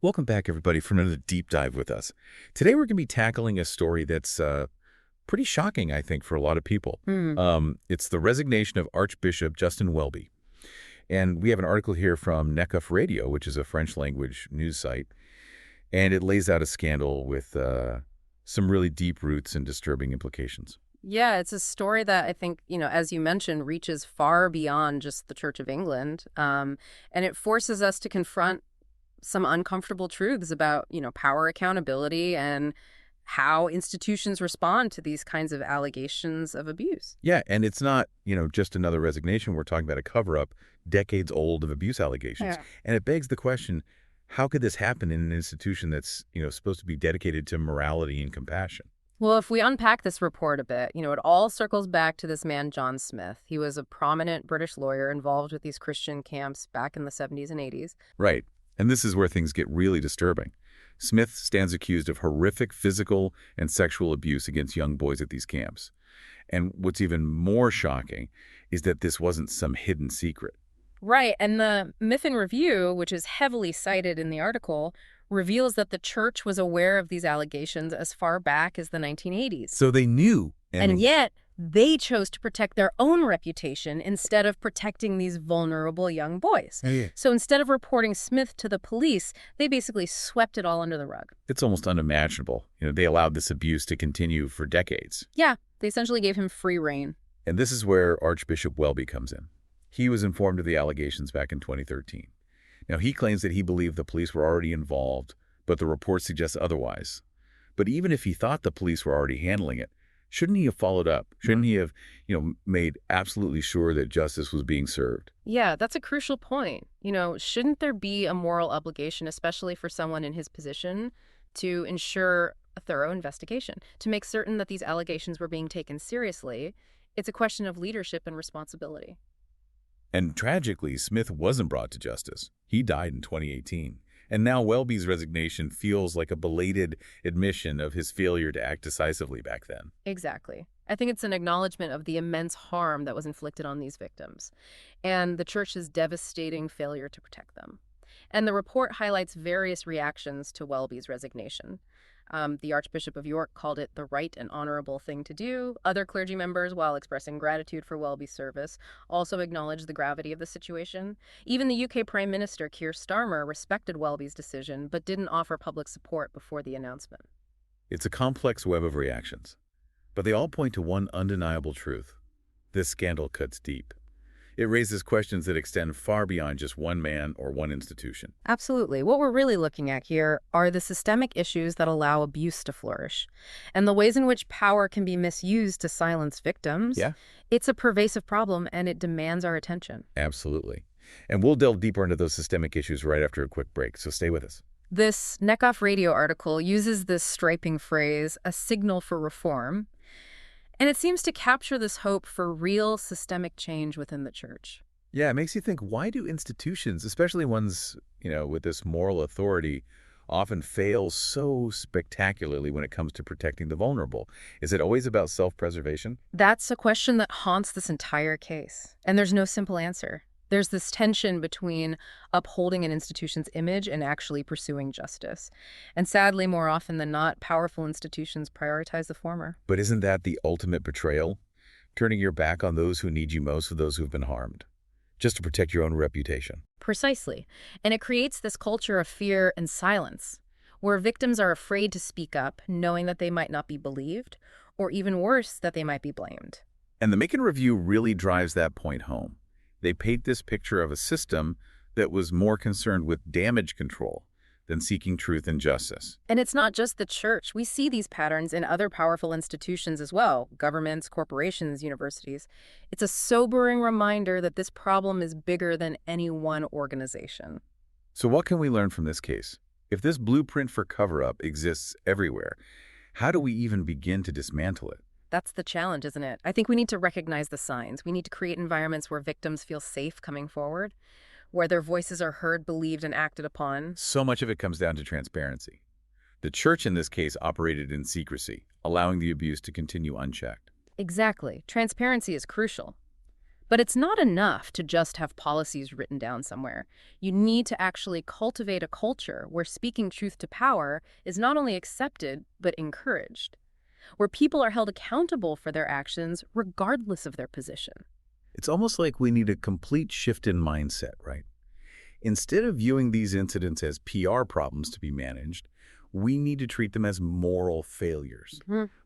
Welcome back, everybody, for another deep dive with us. Today, we're going to be tackling a story that's pretty shocking, I think, for a lot of people. Hmm. It's the resignation of Archbishop Justin Welby. And we have an article here from Neckuf Radio, which is a French-language news site, and it lays out a scandal with some really deep roots and disturbing implications. Yeah, it's a story that I think, as you mentioned, reaches far beyond just the Church of England. And it forces us to confront some uncomfortable truths about, power accountability and how institutions respond to these kinds of allegations of abuse. Yeah, and it's not, just another resignation. We're talking about a cover-up, decades old of abuse allegations. Yeah. And it begs the question, how could this happen in an institution that's, supposed to be dedicated to morality and compassion? Well, if we unpack this report a bit, it all circles back to this man, John Smyth. He was a prominent British lawyer involved with these Christian camps back in the 70s and 80s. Right. And this is where things get really disturbing. Smith stands accused of horrific physical and sexual abuse against young boys at these camps. And what's even more shocking is that this wasn't some hidden secret. Right, and the Makin Review, which is heavily cited in the article, reveals that the church was aware of these allegations as far back as the 1980s. So they knew. And yet, they chose to protect their own reputation instead of protecting these vulnerable young boys. Yeah. So instead of reporting Smith to the police, they basically swept it all under the rug. It's almost unimaginable. They allowed this abuse to continue for decades. Yeah, they essentially gave him free rein. And this is where Archbishop Welby comes in. He was informed of the allegations back in 2013. Now, he claims that he believed the police were already involved, but the report suggests otherwise. But even if he thought the police were already handling it, shouldn't he have followed up? Shouldn't he have, made absolutely sure that justice was being served? Yeah, that's a crucial point. Shouldn't there be a moral obligation, especially for someone in his position, to ensure a thorough investigation, to make certain that these allegations were being taken seriously? It's a question of leadership and responsibility. And tragically, Smith wasn't brought to justice. He died in 2018. And now Welby's resignation feels like a belated admission of his failure to act decisively back then. Exactly. I think it's an acknowledgement of the immense harm that was inflicted on these victims and the church's devastating failure to protect them. And the report highlights various reactions to Welby's resignation. The Archbishop of York called it the right and honorable thing to do. Other clergy members, while expressing gratitude for Welby's service, also acknowledged the gravity of the situation. Even the UK Prime Minister, Keir Starmer, respected Welby's decision, but didn't offer public support before the announcement. It's a complex web of reactions, but they all point to one undeniable truth. This scandal cuts deep. It raises questions that extend far beyond just one man or one institution. Absolutely. What we're really looking at here are the systemic issues that allow abuse to flourish and the ways in which power can be misused to silence victims. Yeah? It's a pervasive problem and it demands our attention. Absolutely. And we'll delve deeper into those systemic issues right after a quick break, so stay with us. This Neckuf Radio article uses this striking phrase, a signal for reform, and it seems to capture this hope for real systemic change within the church. Yeah, it makes you think, why do institutions, especially ones, with this moral authority, often fail so spectacularly when it comes to protecting the vulnerable? Is it always about self-preservation? That's a question that haunts this entire case, and there's no simple answer. There's this tension between upholding an institution's image and actually pursuing justice. And sadly, more often than not, powerful institutions prioritize the former. But isn't that the ultimate betrayal? Turning your back on those who need you most for those who've been harmed, just to protect your own reputation. Precisely. And it creates this culture of fear and silence, where victims are afraid to speak up, knowing that they might not be believed, or even worse, that they might be blamed. And the Makin Review really drives that point home. They paint this picture of a system that was more concerned with damage control than seeking truth and justice. And it's not just the church. We see these patterns in other powerful institutions as well, governments, corporations, universities. It's a sobering reminder that this problem is bigger than any one organization. So what can we learn from this case? If this blueprint for cover-up exists everywhere, how do we even begin to dismantle it? That's the challenge, isn't it? I think we need to recognize the signs. We need to create environments where victims feel safe coming forward, where their voices are heard, believed, and acted upon. So much of it comes down to transparency. The church in this case operated in secrecy, allowing the abuse to continue unchecked. Exactly. Transparency is crucial. But it's not enough to just have policies written down somewhere. You need to actually cultivate a culture where speaking truth to power is not only accepted, but encouraged, where people are held accountable for their actions regardless of their position. It's almost like we need a complete shift in mindset, right? Instead of viewing these incidents as PR problems to be managed, we need to treat them as moral failures.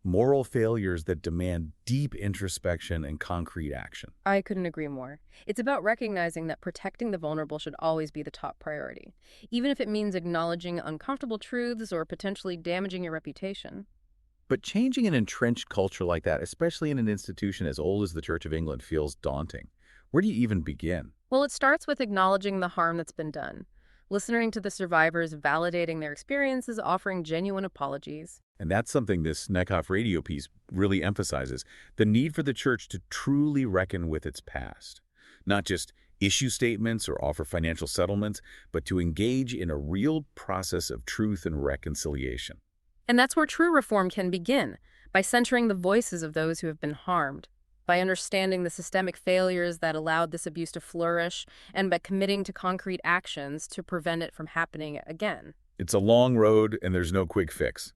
Moral failures that demand deep introspection and concrete action. I couldn't agree more. It's about recognizing that protecting the vulnerable should always be the top priority, even if it means acknowledging uncomfortable truths or potentially damaging your reputation. But changing an entrenched culture like that, especially in an institution as old as the Church of England, feels daunting. Where do you even begin? Well, it starts with acknowledging the harm that's been done, listening to the survivors, validating their experiences, offering genuine apologies. And that's something this Neckhoff radio piece really emphasizes, the need for the church to truly reckon with its past. Not just issue statements or offer financial settlements, but to engage in a real process of truth and reconciliation. And that's where true reform can begin, by centering the voices of those who have been harmed, by understanding the systemic failures that allowed this abuse to flourish, and by committing to concrete actions to prevent it from happening again. It's a long road and there's no quick fix.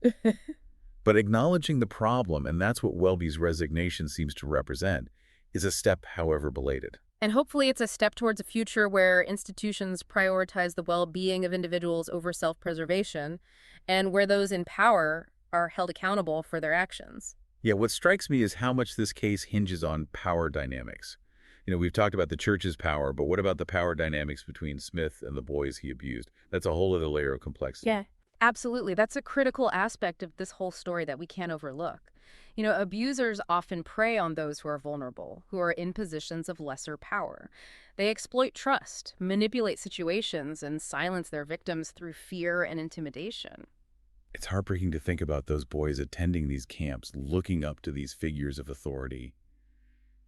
But acknowledging the problem, and that's what Welby's resignation seems to represent, is a step, however belated. And hopefully it's a step towards a future where institutions prioritize the well-being of individuals over self-preservation, and where those in power are held accountable for their actions. Yeah, what strikes me is how much this case hinges on power dynamics. We've talked about the church's power, but what about the power dynamics between Smyth and the boys he abused? That's a whole other layer of complexity. Yeah, absolutely. That's a critical aspect of this whole story that we can't overlook. Abusers often prey on those who are vulnerable, who are in positions of lesser power. They exploit trust, manipulate situations, and silence their victims through fear and intimidation. It's heartbreaking to think about those boys attending these camps, looking up to these figures of authority,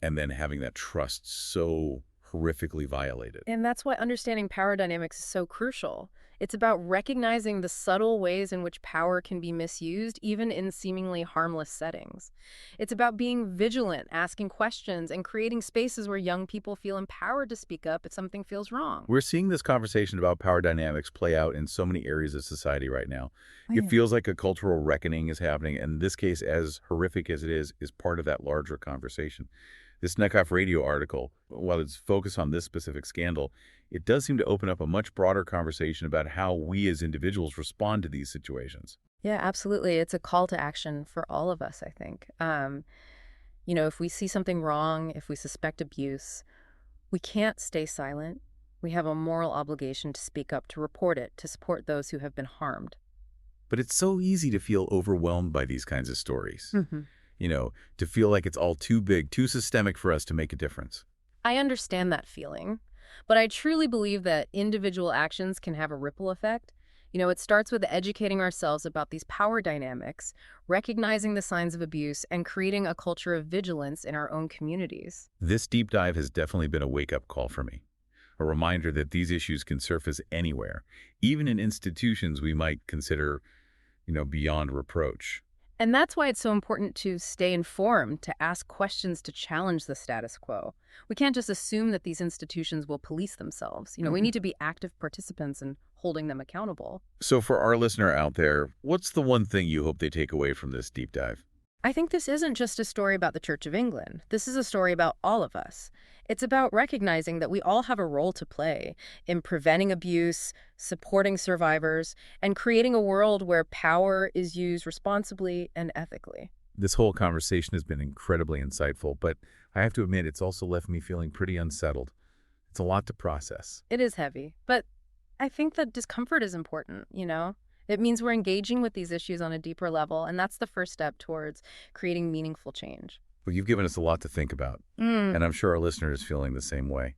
and then having that trust so horrifically violated. And that's why understanding power dynamics is so crucial. It's about recognizing the subtle ways in which power can be misused, even in seemingly harmless settings. It's about being vigilant, asking questions, and creating spaces where young people feel empowered to speak up if something feels wrong. We're seeing this conversation about power dynamics play out in so many areas of society right now. It feels like a cultural reckoning is happening, and this case, as horrific as it is part of that larger conversation. This Neckhoff radio article, while it's focused on this specific scandal, it does seem to open up a much broader conversation about how we as individuals respond to these situations. Yeah, absolutely. It's a call to action for all of us, I think. If we see something wrong, if we suspect abuse, we can't stay silent. We have a moral obligation to speak up, to report it, to support those who have been harmed. But it's so easy to feel overwhelmed by these kinds of stories. To feel like it's all too big, too systemic for us to make a difference. I understand that feeling, but I truly believe that individual actions can have a ripple effect. It starts with educating ourselves about these power dynamics, recognizing the signs of abuse, and creating a culture of vigilance in our own communities. This deep dive has definitely been a wake-up call for me. A reminder that these issues can surface anywhere, even in institutions we might consider, beyond reproach. And that's why it's so important to stay informed, to ask questions, to challenge the status quo. We can't just assume that these institutions will police themselves. We need to be active participants in holding them accountable. So for our listener out there, what's the one thing you hope they take away from this deep dive? I think this isn't just a story about the Church of England. This is a story about all of us. It's about recognizing that we all have a role to play in preventing abuse, supporting survivors, and creating a world where power is used responsibly and ethically. This whole conversation has been incredibly insightful, but I have to admit it's also left me feeling pretty unsettled. It's a lot to process. It is heavy, but I think that discomfort is important, It means we're engaging with these issues on a deeper level, and that's the first step towards creating meaningful change. Well, you've given us a lot to think about, and I'm sure our listener is feeling the same way.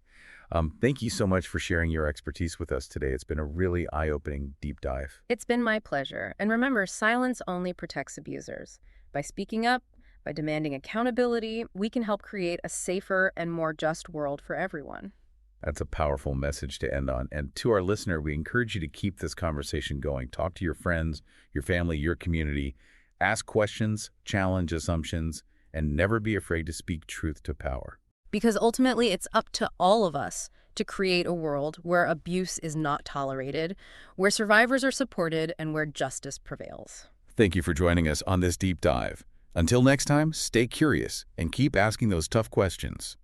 Thank you so much for sharing your expertise with us today. It's been a really eye-opening deep dive. It's been my pleasure. And remember, silence only protects abusers. By speaking up, by demanding accountability, we can help create a safer and more just world for everyone. That's a powerful message to end on. And to our listener, we encourage you to keep this conversation going. Talk to your friends, your family, your community. Ask questions, challenge assumptions, and never be afraid to speak truth to power. because ultimately it's up to all of us to create a world where abuse is not tolerated, where survivors are supported, and where justice prevails. Thank you for joining us on this deep dive. Until next time, stay curious and keep asking those tough questions.